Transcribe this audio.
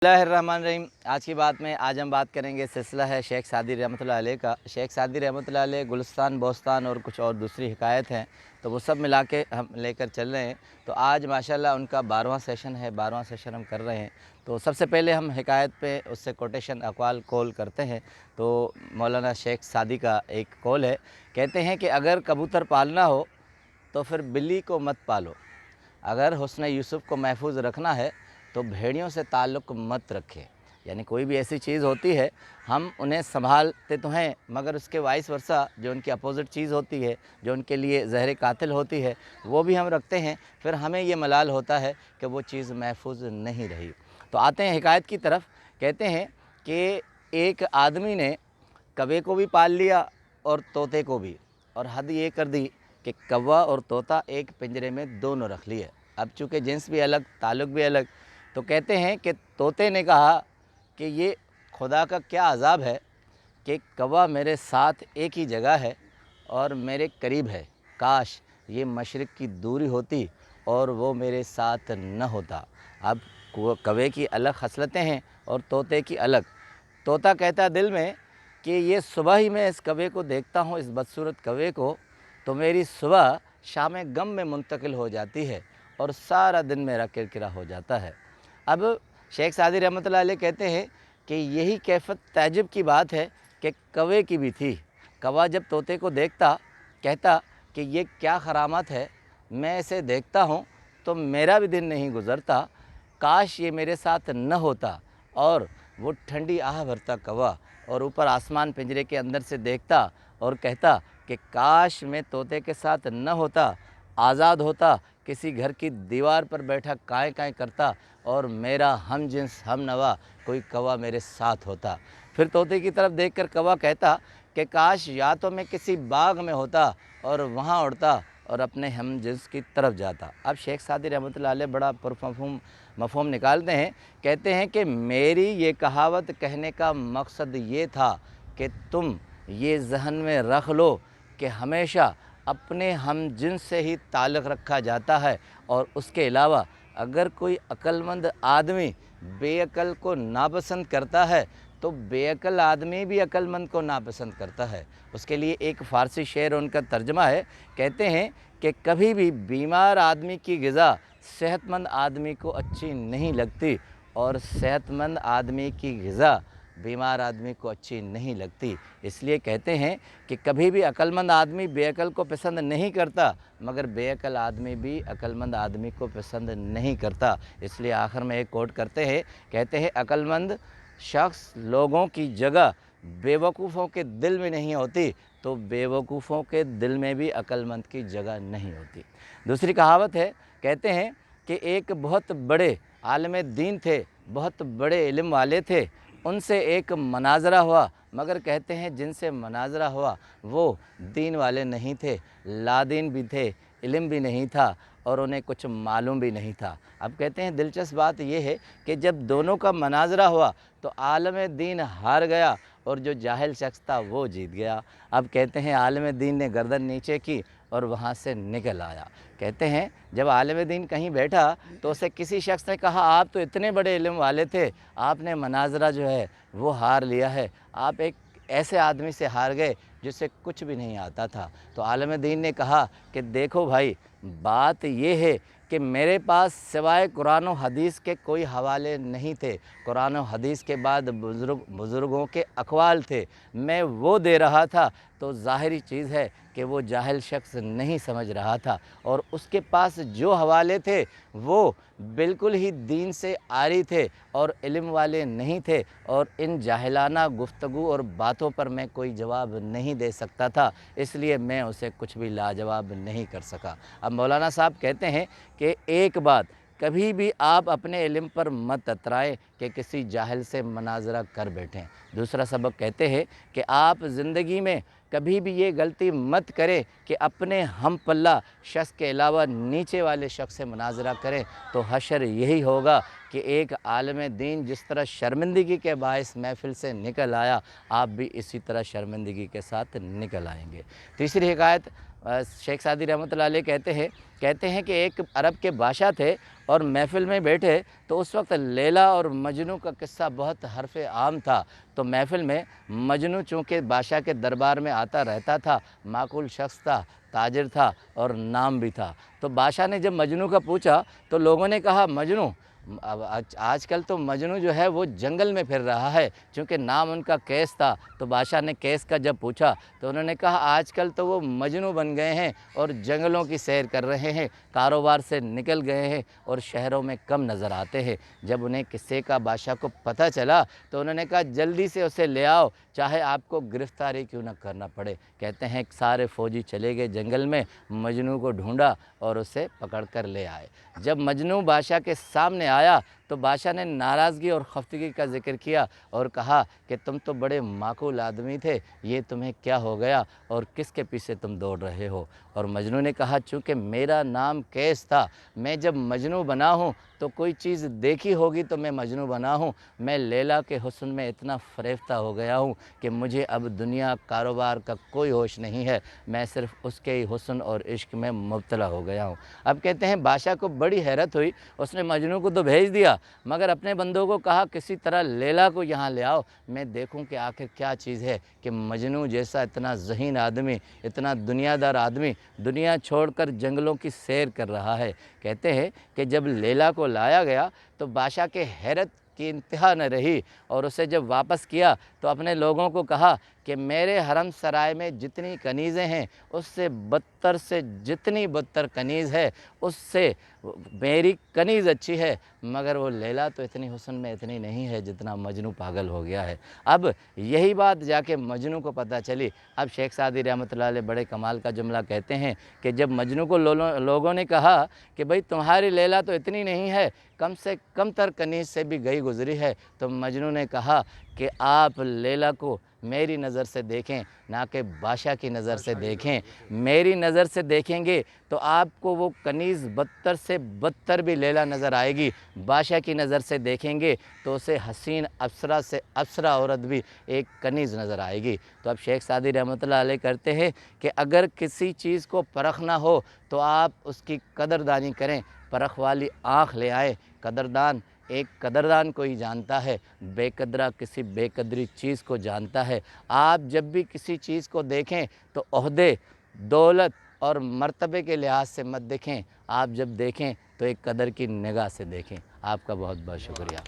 बिस्मिल्लाहिर्रहमानिर्रहीम। आज की बात में आज हम बात करेंगे, सिलसिला है शेख सादी रहमतुल्लाह अलैह का। शेख सादी रहमतुल्लाह अलैह गुलिस्तान, बोस्तान और कुछ और दूसरी हिकायत हैं, तो वो सब मिला के हम लेकर चल रहे हैं। तो आज माशाल्लाह उनका 12वां सेशन है, 12वां सेशन हम कर रहे हैं। तो सबसे पहले हम हिकायत पे उससे कोटेशन अक़वाल कौल करते हैं। तो मौलाना शेख सादी का एक कौल है, कहते हैं कि अगर कबूतर पालना हो तो फिर बिल्ली को मत पालो, अगर हुस्न यूसुफ़ को महफूज रखना है तो भेड़ियों से ताल्लुक़ मत रखें। यानी कोई भी ऐसी चीज़ होती है, हम उन्हें संभालते तो हैं, मगर उसके वाइस वर्सा जो उनकी अपोज़िट चीज़ होती है, जो उनके लिए ज़हर कातिल होती है, वो भी हम रखते हैं। फिर हमें ये मलाल होता है कि वो चीज़ महफूज नहीं रही। तो आते हैं हिकायत की तरफ। कहते हैं कि एक आदमी ने कौवे को भी पाल लिया और तोते को भी, और हद ये कर दी कि कौवा और तोता एक पिंजरे में दोनों रख लिए। अब चूँकि जिन्स भी अलग, ताल्लुक़ भी अलग, तो कहते हैं कि तोते ने कहा कि ये खुदा का क्या अज़ाब है कि कौवा मेरे साथ एक ही जगह है और मेरे करीब है, काश ये मशरिक़ की दूरी होती और वो मेरे साथ न होता। अब कौवे की अलग खसलतें हैं और तोते की अलग। तोता कहता दिल में कि ये सुबह ही मैं इस कौवे को देखता हूँ, इस बदसूरत कौवे को, तो मेरी सुबह शाम गम में मुंतकिल हो जाती है और सारा दिन मेरा किरकिरा हो जाता है। अब शेख सादी रहमतुल्लाह अलैह कहते हैं कि यही कैफ़ियत ताज्जुब की बात है कि कौवे की भी थी। कौवा जब तोते को देखता, कहता कि ये क्या करामत है, मैं इसे देखता हूँ तो मेरा भी दिन नहीं गुज़रता, काश ये मेरे साथ न होता। और वो ठंडी आह भरता कौवा और ऊपर आसमान पिंजरे के अंदर से देखता और कहता कि काश मैं तोते के साथ न होता, आज़ाद होता, किसी घर की दीवार पर बैठा काएँ काएँ करता और मेरा हम जिन्स हम नवा कोई कौवा मेरे साथ होता। फिर तोते की तरफ देखकर कौवा कहता कि काश या तो मैं किसी बाग में होता और वहाँ उड़ता और अपने हम जिन्स की तरफ जाता। अब शेख सादी रहमतुल्लाह अलैह बड़ा मफ़हूम निकालते हैं। कहते हैं कि मेरी ये कहावत कहने का मकसद ये था कि तुम ये ज़हन में रख लो कि हमेशा अपने हम जिन्स से ही ताल्लुक़ रखा जाता है, और उसके अलावा अगर कोई अक्लमंद आदमी बेअक्ल को नापसंद करता है तो बेअक्ल आदमी भी अक्लमंद को नापसंद करता है। उसके लिए एक फ़ारसी शेर, उनका तर्जमा है, कहते हैं कि कभी भी बीमार आदमी की ग़िज़ा सेहतमंद आदमी को अच्छी नहीं लगती और सेहतमंद आदमी की ग़िज़ा बीमार आदमी को अच्छी नहीं लगती। इसलिए कहते हैं कि कभी भी अक्लमंद आदमी बेअक्ल को पसंद नहीं करता, मगर बेअक्ल आदमी भी अक्लमंद आदमी को पसंद नहीं करता। इसलिए आखिर में एक कोट करते हैं, कहते हैं अक्लमंद शख्स लोगों की जगह बेवकूफ़ों के दिल में नहीं होती, तो बेवकूफ़ों के दिल में भी अक्लमंद की जगह नहीं होती। दूसरी कहावत है, कहते हैं कि एक बहुत बड़े आलिम दीन थे, बहुत बड़े इल्म वाले थे, उनसे एक मनाज़रा हुआ, मगर कहते हैं जिनसे मनाज़रा हुआ वो दीन वाले नहीं थे, लादीन भी थे, इल्म भी नहीं था और उन्हें कुछ मालूम भी नहीं था। अब कहते हैं दिलचस्प बात यह है कि जब दोनों का मनाज़रा हुआ तो आलिम दीन हार गया और जो जाहिल शख्स था वो जीत गया। अब कहते हैं आलिम दीन ने गर्दन नीचे की और वहाँ से निकल आया। कहते हैं जब आलिम दीन कहीं बैठा तो उसे किसी शख्स ने कहा, आप तो इतने बड़े इल्म वाले थे, आपने मनाज़रा जो है वो हार लिया है, आप एक ऐसे आदमी से हार गए जिसे कुछ भी नहीं आता था। तो आलिम दीन ने कहा कि देखो भाई, बात ये है कि मेरे पास सिवाय कुरान और हदीस के कोई हवाले नहीं थे, कुरान और हदीस के बाद बुज़ुर्गों के अक़वाल थे, मैं वो दे रहा था। तो ज़ाहिरी चीज़ है कि वो जाहिल शख्स नहीं समझ रहा था और उसके पास जो हवाले थे वो बिल्कुल ही दीन से आरी थे और इल्म वाले नहीं थे, और इन जाहिलाना गुफ्तगू और बातों पर मैं कोई जवाब नहीं दे सकता था, इसलिए मैं उसे कुछ भी लाजवाब नहीं कर सका। अब मौलाना साहब कहते हैं कि एक बात, कभी भी आप अपने इल्म पर मत अतराएँ कि किसी जाहिल से मनाज़रा कर बैठें। दूसरा सबक कहते हैं कि आप ज़िंदगी में कभी भी ये गलती मत करें कि अपने हम पल्ला शख्स के अलावा नीचे वाले शख्स से मुनाज़रा करें, तो हशर यही होगा कि एक आलिम दीन जिस तरह शर्मिंदगी के बायस महफ़िल से निकल आया, आप भी इसी तरह शर्मिंदगी के साथ निकल आएंगे। तीसरी हिकायत शेख सादी रहमतुल्लाह अलैह कहते हैं कि एक अरब के बादशाह थे और महफ़िल में बैठे, तो उस वक्त लैला और मजनू का किस्सा बहुत हरफ़ आम था। तो महफ़िल में मजनू चूँकि बादशाह के दरबार में आता रहता था, माकूल शख़्स था, ताजिर था और नाम भी था। तो बादशाह ने जब मजनू का पूछा तो लोगों ने कहा, मजनू अब आजकल तो मजनू जो है वो जंगल में फिर रहा है, चूँकि नाम उनका कैस था। तो बादशाह ने कैस का जब पूछा तो उन्होंने कहा, आजकल तो वो मजनू बन गए हैं और जंगलों की सैर कर रहे हैं, कारोबार से निकल गए हैं और शहरों में कम नज़र आते हैं। जब उन्हें किस्से का बादशाह को पता चला तो उन्होंने कहा, जल्दी से उसे ले आओ, चाहे आपको गिरफ़्तारी क्यों न करना पड़े। कहते हैं सारे फ़ौजी चले गए जंगल में, मजनू को ढूंढा और उसे पकड़ कर ले आए। जब मजनू बादशाह के सामने आया तो बादशाह ने नाराज़गी और खफ्तगी का ज़िक्र किया और कहा कि तुम तो बड़े माकूल आदमी थे, ये तुम्हें क्या हो गया और किसके पीछे तुम दौड़ रहे हो। और मजनू ने कहा, चूँकि मेरा नाम कैस था, मैं जब मजनू बना हूँ तो कोई चीज़ देखी होगी तो मैं मजनू बना हूँ। मैं लैला के हुस्न में इतना फ़रेफ्ता हो गया हूँ कि मुझे अब दुनिया कारोबार का कोई होश नहीं है, मैं सिर्फ़ उसके ही हुस्न और इश्क में मुब्तला हो गया हूँ। अब कहते हैं बादशाह को बड़ी हैरत हुई, उसने मजनू को तो भेज दिया मगर अपने बंदों को कहा, किसी तरह लैला को यहाँ ले आओ, मैं देखूँ कि आखिर क्या चीज़ है कि मजनू जैसा इतना ज़हीन आदमी, इतना दुनियादार आदमी दुनिया छोड़कर जंगलों की सैर कर रहा है। कहते हैं कि जब लैला को लाया गया तो बादशाह के हैरत की इंतहा न रही और उसे जब वापस किया तो अपने लोगों को कहा कि मेरे हरम सराय में जितनी कनीज़ें हैं उससे बदतर से जितनी बदतर कनीज़ है उससे मेरी कनीज़ अच्छी है, मगर वो लैला तो इतनी हुस्न में इतनी नहीं है जितना मजनू पागल हो गया है। अब यही बात जाके मजनू को पता चली। अब शेख सादी रहमतुल्लाह अलैह बड़े कमाल का जुमला कहते हैं कि जब मजनू को लोगों ने कहा कि भाई तुम्हारी लैला तो इतनी नहीं है, कम से कम तर कनीज़ से भी गई गुजरी है, तो मजनू ने कहा कि आप लैला को मेरी नज़र से देखें, ना कि बादशाह की नज़र से देखें। मेरी नज़र से देखेंगे तो आपको वो कनीज़ बदतर से बदतर भी लैला नज़र आएगी, बादशाह की नज़र से देखेंगे तो उसे हसीन अप्सरा से अप्सरा औरत भी एक कनीज़ नज़र आएगी। तो अब शेख सादी रहमतुल्लाह अलैह करते हैं कि अगर किसी चीज़ को परखना हो तो आप उसकी कदरदानी करें, परख वाली आँख ले आएँ। कदरदान एक कदरदान को ही जानता है, बेकदरा किसी बेकदरी चीज़ को जानता है। आप जब भी किसी चीज़ को देखें तो ओहदे, दौलत और मर्तबे के लिहाज से मत देखें, आप जब देखें तो एक कदर की निगाह से देखें। आपका बहुत बहुत शुक्रिया।